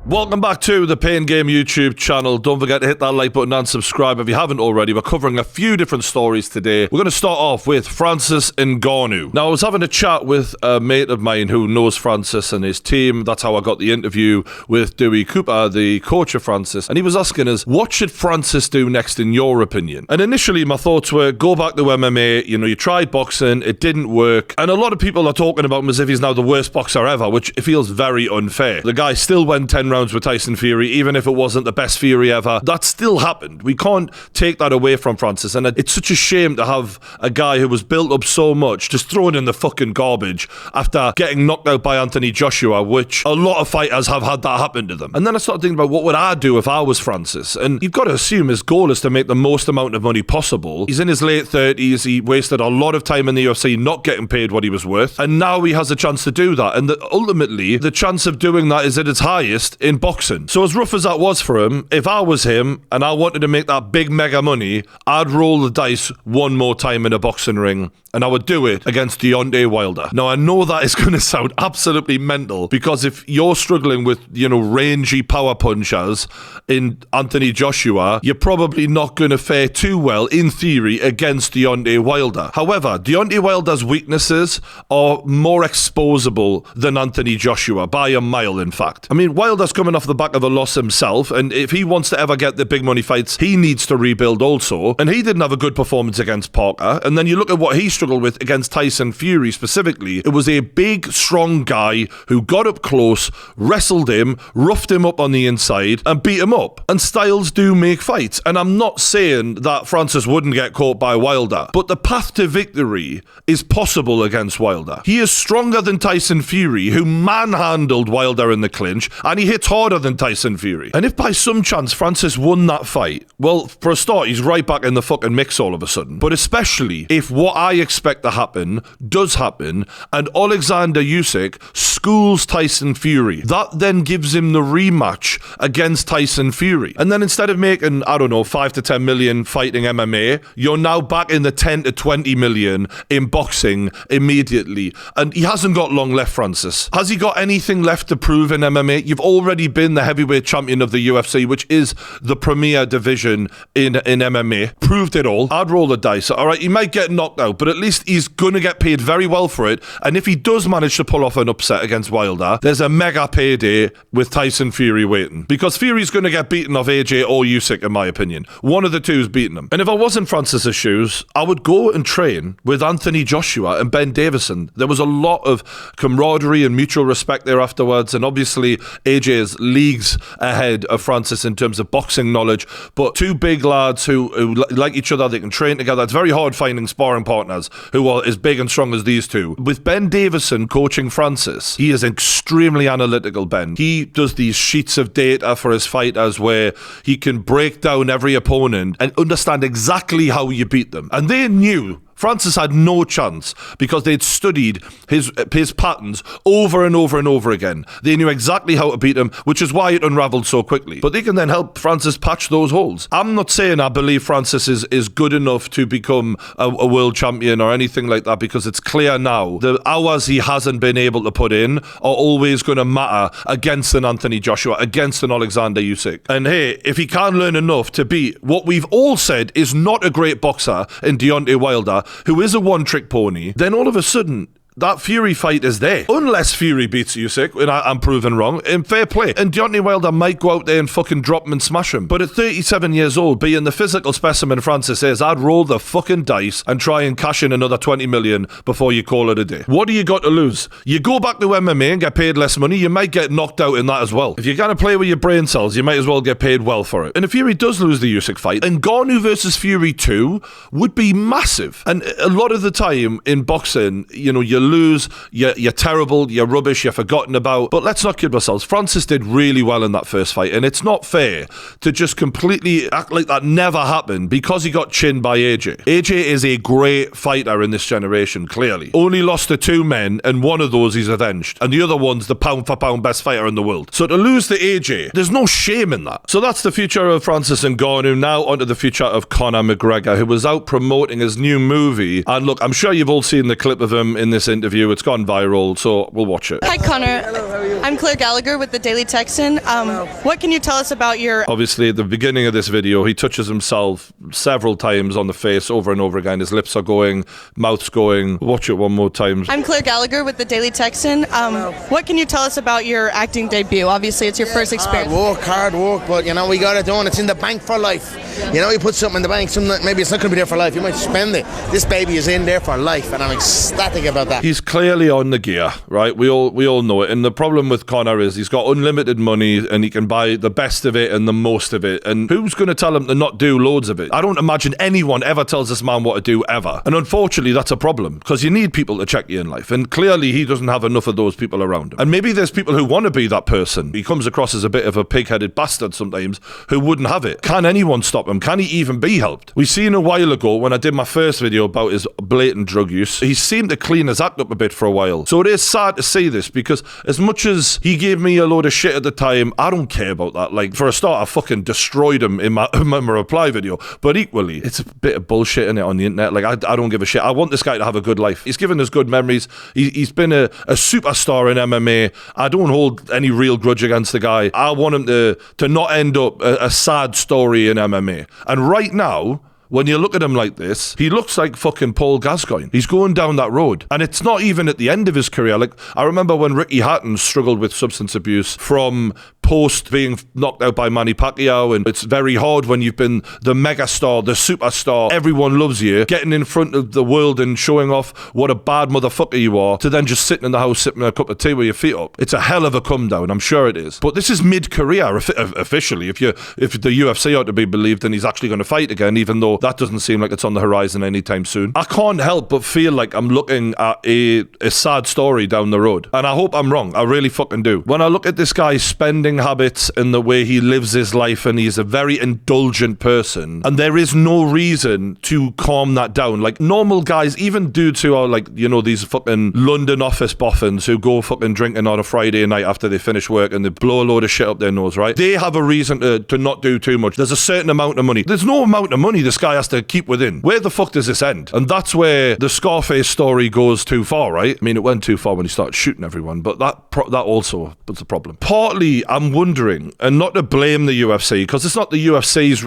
Welcome back to the Pain Game YouTube channel. Don't forget to hit that like button and subscribe if you haven't already. We're covering a few different stories today. We're going to start off with Francis Ngannou. Now, I was having a chat with a mate of mine who knows Francis and his team. That's how I got the interview with Dewey Cooper, the coach of Francis. And he was asking us, what should Francis do next in your opinion? And initially, my thoughts were, go back to MMA. You know, you tried boxing, it didn't work. And a lot of people are talking about him as if he's now the worst boxer ever, which feels very unfair. The guy still went 10 rounds with Tyson Fury, even if it wasn't the best Fury ever. That still happened. We can't take that away from Francis, and it's such a shame to have a guy who was built up so much just thrown in the fucking garbage after getting knocked out by Anthony Joshua, which a lot of fighters have had that happen to them. And then I started thinking about, what would I do if I was Francis? And you've got to assume his goal is to make the most amount of money possible. He's in his late 30s. He wasted a lot of time in the UFC not getting paid what he was worth, and now he has a chance to do that. And ultimately, the chance of doing that is at its highest in boxing. So as rough as that was for him, if I was him and I wanted to make that big mega money, I'd roll the dice one more time in a boxing ring, and I would do it against Deontay Wilder. Now, I know that is going to sound absolutely mental, because if you're struggling with, rangy power punchers in Anthony Joshua, you're probably not going to fare too well, in theory, against Deontay Wilder. However, Deontay Wilder's weaknesses are more exposable than Anthony Joshua, by a mile, in fact. I mean, Wilder's coming off the back of a loss himself, and if he wants to ever get the big money fights, he needs to rebuild also. And he didn't have a good performance against Parker. And then you look at what he struggled with against Tyson Fury specifically. It was a big, strong guy who got up close, wrestled him, roughed him up on the inside, and beat him up. And styles do make fights. And I'm not saying that Francis wouldn't get caught by Wilder, but the path to victory is possible against Wilder. He is stronger than Tyson Fury, who manhandled Wilder in the clinch, and he hits harder than Tyson Fury. And if by some chance Francis won that fight, well, for a start, he's right back in the fucking mix all of a sudden. But especially if what I expect to happen does happen, and Alexander Usyk schools Tyson Fury, that then gives him the rematch against Tyson Fury. And then instead of making, 5 to 10 million fighting MMA, you're now back in the 10 to 20 million in boxing immediately. And he hasn't got long left, Francis. Has he got anything left to prove in MMA? You've already been the heavyweight champion of the UFC, which is the premier division in MMA. Proved it all. I'd roll the dice. All right, he might get knocked out, but at least he's going to get paid very well for it. And if he does manage to pull off an upset against Wilder, there's a mega payday with Tyson Fury waiting. Because Fury's going to get beaten off AJ or Usyk, in my opinion. One of the two is beating him. And if I was in Francis's shoes, I would go and train with Anthony Joshua and Ben Davison. There was a lot of camaraderie and mutual respect there afterwards. And obviously, AJ is leagues ahead of Francis in terms of boxing knowledge, but two big lads who like each other, they can train together. It's very hard finding sparring partners who are as big and strong as these two. With Ben Davison coaching Francis, he is extremely analytical, Ben. He does these sheets of data for his fighters where he can break down every opponent and understand exactly how you beat them. And they knew Francis had no chance because they'd studied his patterns over and over and over again. They knew exactly how to beat him, which is why it unraveled so quickly. But they can then help Francis patch those holes. I'm not saying I believe Francis is good enough to become a world champion or anything like that, because it's clear now the hours he hasn't been able to put in are always going to matter against an Anthony Joshua, against an Alexander Usyk. And hey, if he can learn enough to beat what we've all said is not a great boxer in Deontay Wilder, who is a one-trick pony, then all of a sudden, that Fury fight is there. Unless Fury beats Usyk, and I'm proven wrong, in fair play. And Deontay Wilder might go out there and fucking drop him and smash him. But at 37 years old, being the physical specimen Francis is, I'd roll the fucking dice and try and cash in another 20 million before you call it a day. What do you got to lose? You go back to MMA and get paid less money, you might get knocked out in that as well. If you're going to play with your brain cells, you might as well get paid well for it. And if Fury does lose the Usyk fight, Ngannou versus Fury 2 would be massive. And a lot of the time in boxing, you lose, you're terrible, you're rubbish, you're forgotten about. But let's not kid ourselves. Francis did really well in that first fight, and it's not fair to just completely act like that never happened because he got chinned by AJ. AJ is a great fighter in this generation, clearly. Only lost to two men, and one of those he's avenged. And the other one's the pound-for-pound best fighter in the world. So to lose to AJ, there's no shame in that. So that's the future of Francis Ngannou. Now onto the future of Conor McGregor, who was out promoting his new movie. And look, I'm sure you've all seen the clip of him in this interview. It's gone viral, so we'll watch it. Hi, Conor. Hello, how are you? I'm Claire Gallagher with the Daily Texan. What can you tell us about your... Obviously, at the beginning of this video, he touches himself several times on the face over and over again. His lips are going, mouth's going. Watch it one more time. I'm Claire Gallagher with the Daily Texan. What can you tell us about your acting debut? Obviously, it's your first experience. Hard work, but you know, we got it done. It's in the bank for life. You know, you put something in the bank, maybe it's not going to be there for life. You might spend it. This baby is in there for life, and I'm ecstatic about that. He's clearly on the gear, right? We all know it. And the problem with Conor is he's got unlimited money and he can buy the best of it and the most of it. And who's going to tell him to not do loads of it? I don't imagine anyone ever tells this man what to do, ever. And unfortunately, that's a problem because you need people to check you in life. And clearly, he doesn't have enough of those people around him. And maybe there's people who want to be that person. He comes across as a bit of a pig-headed bastard sometimes who wouldn't have it. Can anyone stop him? Can he even be helped? We seen a while ago when I did my first video about his blatant drug use, he seemed to clean his act up a bit for a while. So it is sad to see this because as much as he gave me a load of shit at the time, I don't care about that. Like, for a start, I fucking destroyed him in my reply video. But equally, it's a bit of bullshit in it on the internet. Like, I don't give a shit. I want this guy to have a good life. He's given us good memories. He's been a superstar in MMA. I don't hold any real grudge against the guy. I want him to not end up a sad story in MMA. And right now, when you look at him like this, he looks like fucking Paul Gascoigne. He's going down that road. And it's not even at the end of his career. Like, I remember when Ricky Hatton struggled with substance abuse from post being knocked out by Manny Pacquiao, and it's very hard when you've been the megastar, the superstar, everyone loves you, getting in front of the world and showing off what a bad motherfucker you are, to then just sitting in the house sipping a cup of tea with your feet up. It's a hell of a come down, I'm sure it is. But this is mid-career officially. If the UFC ought to be believed, then he's actually going to fight again, even though that doesn't seem like it's on the horizon anytime soon. I can't help but feel like I'm looking at a sad story down the road. And I hope I'm wrong. I really fucking do. When I look at this guy's spending habits and the way he lives his life, and he's a very indulgent person, and there is no reason to calm that down. Like, normal guys, even dudes who are like, you know, these fucking London office boffins who go fucking drinking on a Friday night after they finish work and they blow a load of shit up their nose, right? They have a reason to not do too much. There's a certain amount of money. There's no amount of money this guy has to keep within. Where the fuck does this end? And that's where the Scarface story goes too far, right? I mean, it went too far when he started shooting everyone, but that also was the problem. Partly, I'm wondering, and not to blame the UFC, because it's not the UFC's,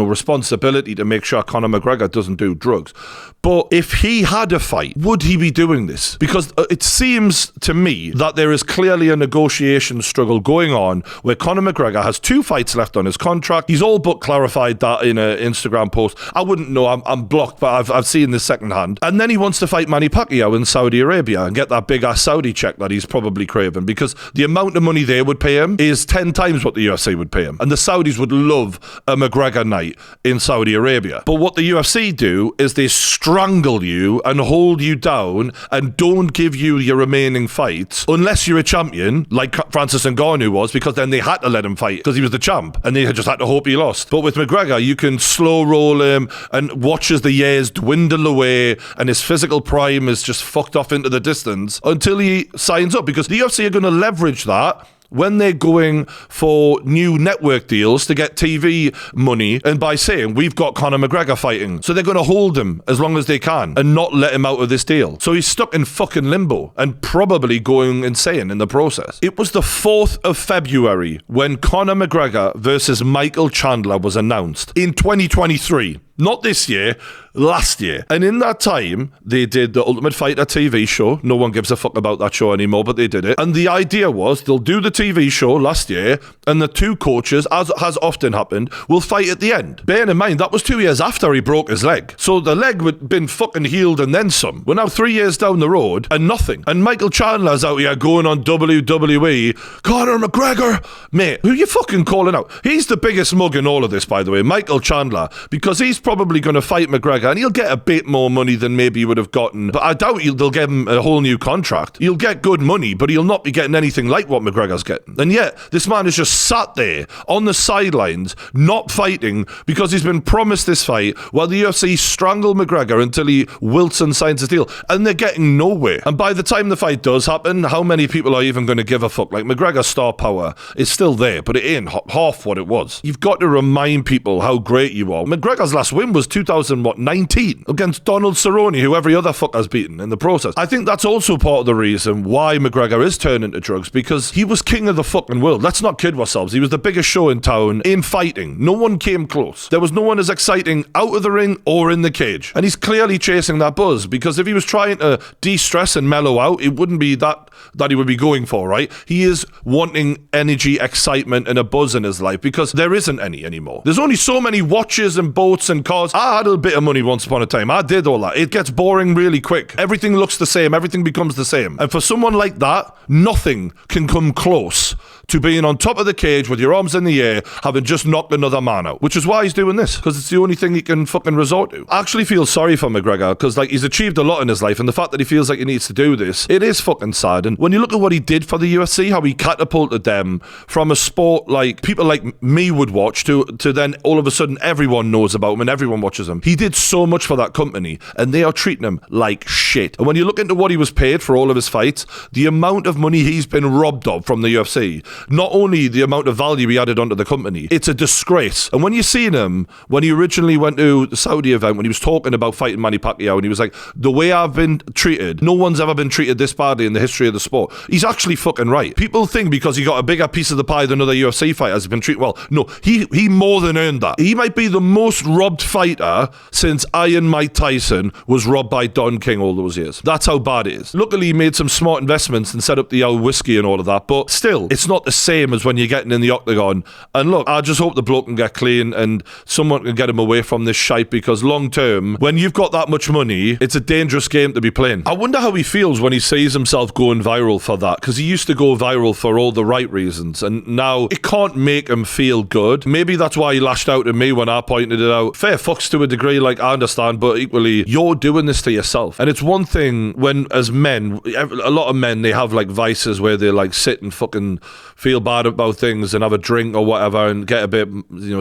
responsibility to make sure Conor McGregor doesn't do drugs. But if he had a fight, would he be doing this? Because it seems to me that there is clearly a negotiation struggle going on where Conor McGregor has 2 fights left on his contract. He's all but clarified that in an Instagram post. I wouldn't know, I'm blocked, but I've seen this secondhand. And then he wants to fight Manny Pacquiao in Saudi Arabia and get that big ass Saudi check that he's probably craving, because the amount of money they would pay him is 10 times what the UFC would pay him. And the Saudis would love a McGregor night in Saudi Arabia. But what the UFC do is they strangle you and hold you down and don't give you your remaining fights unless you're a champion, like Francis Ngannou was, because then they had to let him fight because he was the champ and they just had to hope he lost. But with McGregor, you can slow roll him and watch as the years dwindle away and his physical prime is just fucked off into the distance until he signs up, because the UFC are going to leverage that when they're going for new network deals to get TV money, and by saying, we've got Conor McGregor fighting. So they're going to hold him as long as they can and not let him out of this deal. So he's stuck in fucking limbo and probably going insane in the process. It was the 4th of February when Conor McGregor versus Michael Chandler was announced in 2023. Not this year, last year. And in that time, they did the Ultimate Fighter TV show. No one gives a fuck about that show anymore, but they did it. And the idea was they'll do the TV show last year, and the 2 coaches, as has often happened, will fight at the end. Bearing in mind, that was 2 years after he broke his leg. So the leg had been fucking healed and then some. We're now 3 years down the road and nothing. And Michael Chandler's out here going on WWE. Conor McGregor. Mate, who are you fucking calling out? He's the biggest mug in all of this, by the way, Michael Chandler, because he's probably going to fight McGregor and he'll get a bit more money than maybe he would have gotten, but I doubt they'll give him a whole new contract. He'll get good money, but he'll not be getting anything like what McGregor's getting. And yet, this man is just sat there on the sidelines, not fighting, because he's been promised this fight, while the UFC strangle McGregor until he wilts and signs his deal, and they're getting nowhere. And by the time the fight does happen, how many people are even going to give a fuck? Like, McGregor's star power is still there, but it ain't half what it was. You've got to remind people how great you are. McGregor's last last win was 2019 against Donald Cerrone, who every other fucker's beaten in the process. I think that's also part of the reason why McGregor is turning to drugs, because he was king of the fucking world. Let's not kid ourselves. He was the biggest show in town in fighting. No one came close. There was no one as exciting out of the ring or in the cage. And he's clearly chasing that buzz, because if he was trying to de-stress and mellow out, it wouldn't be that he would be going for, right? He is wanting energy, excitement, and a buzz in his life, because there isn't any anymore. There's only so many watches and boats and cars. I had a bit of money once upon a time. I did all that. It gets boring really quick. Everything looks the same. Everything becomes the same. And for someone like that, nothing can come close to being on top of the cage with your arms in the air, having just knocked another man out, which is why he's doing this, because it's the only thing he can fucking resort to. I actually feel sorry for McGregor, because like he's achieved a lot in his life, and the fact that he feels like he needs to do this, it is fucking sad. And when you look at what he did for the UFC, how he catapulted them from a sport like people like me would watch to then all of a sudden everyone knows about him and everyone watches him. He did so much for that company, and they are treating him like shit. And when you look into what he was paid for all of his fights, the amount of money he's been robbed of from the UFC, not only the amount of value he added onto the company, it's a disgrace. And when you seen him, when he originally went to the Saudi event, when he was talking about fighting Manny Pacquiao, and he was like, the way I've been treated, no one's ever been treated this badly in the history of the sport. He's actually fucking right. People think because he got a bigger piece of the pie than other UFC fighters, he's been treated well. No, he more than earned that. He might be the most robbed fighter since Iron Mike Tyson was robbed by Don King all those years. That's how bad it is. Luckily, he made some smart investments and set up the old whiskey and all of that, but still, it's not the same as when you're getting in the octagon. And look, I just hope the bloke can get clean and someone can get him away from this shite, because long term, when you've got that much money, it's a dangerous game to be playing. I wonder how he feels when he sees himself going viral for that, because he used to go viral for all the right reasons, and now it can't make him feel good. Maybe that's why he lashed out at me when I pointed it out. Fair fucks to a degree, like I understand, but equally, you're doing this to yourself. And it's one thing when, as men, a lot of men, they have like vices where they like sit and fucking feel bad about things and have a drink or whatever and get a bit,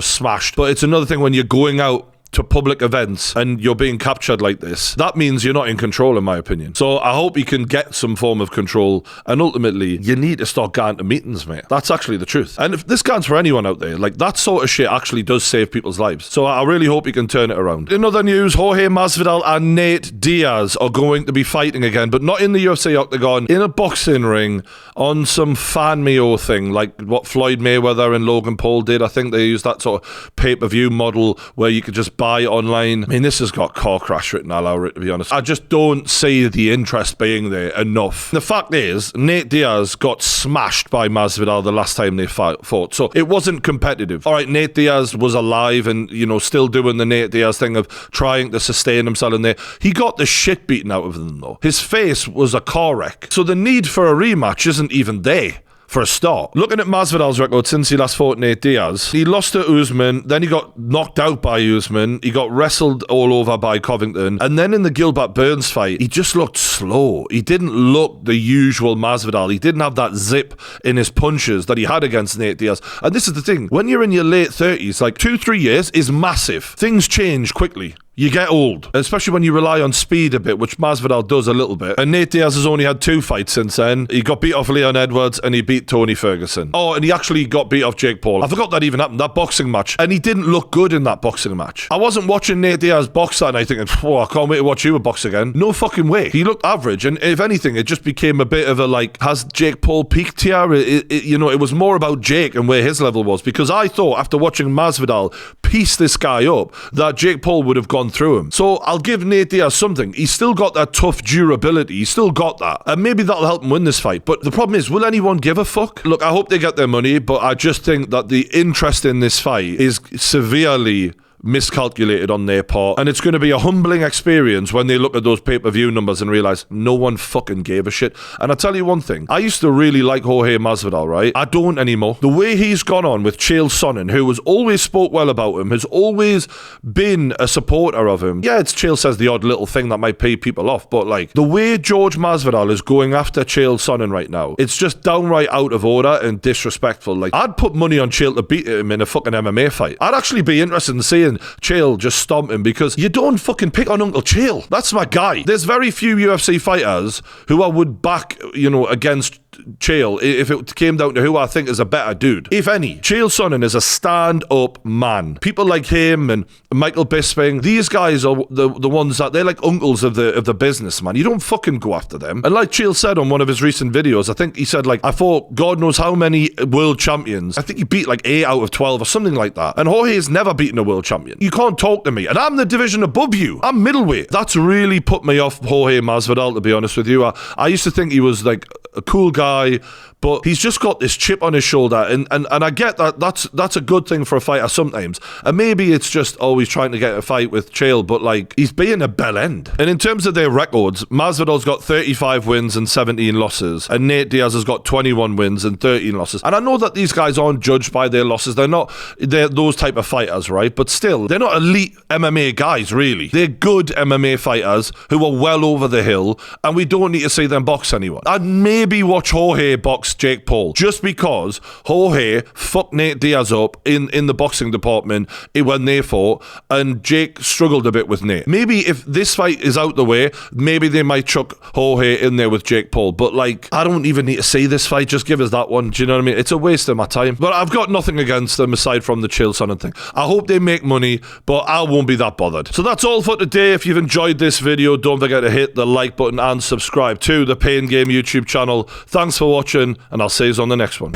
smashed. But it's another thing when you're going out to public events and you're being captured like this. That means you're not in control, in my opinion. So I hope you can get some form of control, and ultimately you need to start going to meetings, mate. That's actually the truth. And if this counts for anyone out there, like that sort of shit actually does save people's lives. So I really hope you can turn it around. In other news, Jorge Masvidal and Nate Diaz are going to be fighting again, but not in the UFC octagon, in a boxing ring on some fan meo thing, like what Floyd Mayweather and Logan Paul did. I think they used that sort of pay-per-view model where you could just buy online. I mean, this has got car crash written all over it, to be honest. I just don't see the interest being there enough. The fact is, Nate Diaz got smashed by Masvidal the last time they fought, so it wasn't competitive. All right, Nate Diaz was alive and, still doing the Nate Diaz thing of trying to sustain himself in there. He got the shit beaten out of him, though. His face was a car wreck. So the need for a rematch isn't even there. For a start, looking at Masvidal's record since he last fought Nate Diaz, he lost to Usman, then he got knocked out by Usman, he got wrestled all over by Covington, and then in the Gilbert Burns fight, he just looked slow. He didn't look the usual Masvidal. He didn't have that zip in his punches that he had against Nate Diaz. And this is the thing, when you're in your late 30s, like 2-3 years is massive. Things change quickly. You get old, especially when you rely on speed a bit, which Masvidal does a little bit. And Nate Diaz has only had 2 fights since then. He got beat off Leon Edwards and he beat Tony Ferguson. Oh, and he actually got beat off Jake Paul. I forgot that even happened, that boxing match. And he didn't look good in that boxing match. I wasn't watching Nate Diaz box that night thinking, I can't wait to watch you box again. No fucking way. He looked average. And if anything, it just became a bit of a like, has Jake Paul peaked here? It was more about Jake and where his level was. Because I thought after watching Masvidal piece this guy up, that Jake Paul would have gone through him. So I'll give Nate Diaz something. He's still got that tough durability. He's still got that. And maybe that'll help him win this fight. But the problem is, will anyone give a fuck? Look, I hope they get their money, but I just think that the interest in this fight is severely miscalculated on their part, and it's going to be a humbling experience when they look at those pay-per-view numbers and realize no one fucking gave a shit. And I'll tell you one thing, I used to really like Jorge Masvidal, right? I don't anymore. The way he's gone on with Chael Sonnen, who has always spoke well about him, has always been a supporter of him. Yeah, Chael says the odd little thing that might pay people off, but like the way George Masvidal is going after Chael Sonnen right now, it's just downright out of order and disrespectful. Like, I'd put money on Chael to beat him in a fucking MMA fight. I'd actually be interested in seeing Chael just stomp him, because you don't fucking pick on Uncle Chael. That's my guy. There's very few UFC fighters who I would back, against Chael if it came down to who I think is a better dude, if any. Chael Sonnen is a stand-up man. People like him and Michael Bisping, these guys are the ones that they're like uncles of the business, man. You don't fucking go after them. And like Chael said on one of his recent videos, I think he said, like, I fought God knows how many world champions. I think he beat like 8 out of 12 or something like that. And Jorge's never beaten a world champion. You can't talk to me. And I'm the division above you. I'm middleweight. That's really put me off Jorge Masvidal, to be honest with you. I used to think he was like a cool guy, but he's just got this chip on his shoulder, and I get that that's a good thing for a fighter sometimes, and maybe it's just always trying to get a fight with Chael, but like, he's being a bell end. And in terms of their records, Masvidal's got 35 wins and 17 losses, and Nate Diaz has got 21 wins and 13 losses. And I know that these guys aren't judged by their losses, they're those type of fighters, right? But still, they're not elite MMA guys, really. They're good MMA fighters who are well over the hill, and we don't need to see them box anyone. I'd maybe watch Jorge box Jake Paul, just because Jorge fucked Nate Diaz up in the boxing department when they fought, and Jake struggled a bit with Nate. Maybe if this fight is out the way, maybe they might chuck Jorge in there with Jake Paul, but like, I don't even need to see this fight, just give us that one. Do you know what I mean? It's a waste of my time. But I've got nothing against them aside from the Chael Sonnen thing. I hope they make money, but I won't be that bothered. So that's all for today. If you've enjoyed this video, don't forget to hit the like button and subscribe to the Pain Game YouTube channel. Thanks for watching, and I'll see you on the next one.